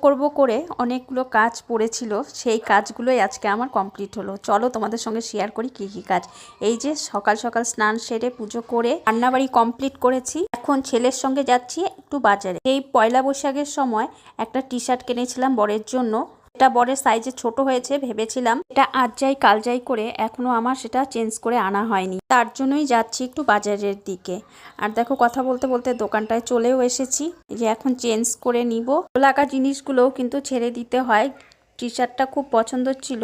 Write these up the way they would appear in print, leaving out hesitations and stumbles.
করব করে অনেকগুলো কাজ পড়েছিল, সেই কাজগুলোই আজকে আমার কমপ্লিট হলো। চলো তোমাদের সঙ্গে শেয়ার করি কি কি কাজ। এই যে সকাল সকাল স্নান সেরে পুজো করে রান্নাবাড়ি কমপ্লিট করেছি। এখন ছেলের সঙ্গে যাচ্ছি একটু বাজারে। এই পয়লা বৈশাখের সময় একটা টি শার্ট কিনেছিলাম বরের জন্য। এটা বরের সাইজে ছোট হয়েছে, ভেবেছিলাম এটা আজ যাই কাল যাই করে এখনো আমার সেটা চেঞ্জ করে আনা হয়নি। তার জন্যই যাচ্ছি একটু বাজারের দিকে। আর দেখো কথা বলতে বলতে দোকানটায় চলেও এসেছি। যে এখন চেঞ্জ করে নিব। লাগা জিনিসগুলোও কিন্তু ছেড়ে দিতে হয়। টি শার্টটা খুব পছন্দ ছিল,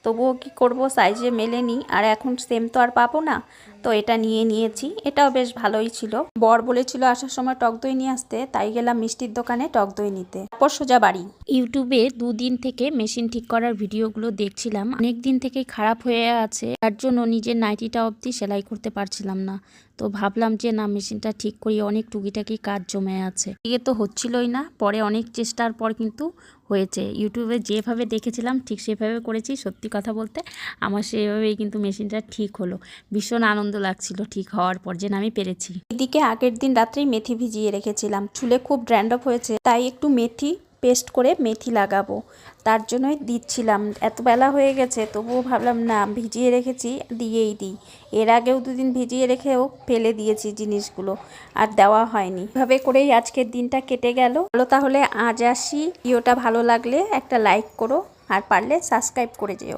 তবুও কি করব, সাইজে মেলেনি। আর এখন সেম তো আর পাবো না, তো এটা নিয়ে নিয়েছি। এটাও বেশ ভালোই ছিল। বর বলেছিল আসার সময় টক দই নিয়ে আসতে, তাই গেলাম মিষ্টির দোকানে টক দই নিতে। তারপর সোজা বাড়ি। ইউটিউবে দুদিন থেকে মেশিন ঠিক করার ভিডিওগুলো দেখছিলাম। অনেক দিন থেকেই খারাপ হয়ে আছে, তার জন্য নিজের নাইটিটা অবধি সেলাই করতে পারছিলাম না। তো ভাবলাম যে না, মেশিনটা ঠিক করি, অনেক টুকিটাকি কাজ জমে আছে। এ তো হচ্ছিলই না, পরে অনেক চেষ্টার পর কিন্তু হয়েছে। ইউটিউবে যেভাবে দেখেছিলাম ঠিক সেভাবে করেছি। সত্যি কথা বলতে আমার সেভাবেই কিন্তু মেশিনটা ঠিক হলো। ভীষণ আনন্দ লাগছিল ঠিক হওয়ার পর যে আমি পেরেছি। এদিকে আগের দিন রাত্রেই মেথি ভিজিয়ে রেখেছিলাম। চুলে খুব ড্যান্ড্রফ হয়েছে, তাই একটু মেথি পেস্ট করে মেথি লাগাবো, তার জন্যই দিচ্ছিলাম। এত বেলা হয়ে গেছে, তবুও ভাবলাম না, ভিজিয়ে রেখেছি দিয়েই দিই। এর আগেও দুদিন ভিজিয়ে রেখেও ফেলে দিয়েছি জিনিসগুলো, আর দেওয়া হয়নি। এভাবে করেই আজকের দিনটা কেটে গেল। ভালো, তাহলে আজ আসি। ভিডিওটা ভালো লাগলে একটা লাইক করো, আর পারলে সাবস্ক্রাইব করে যেও।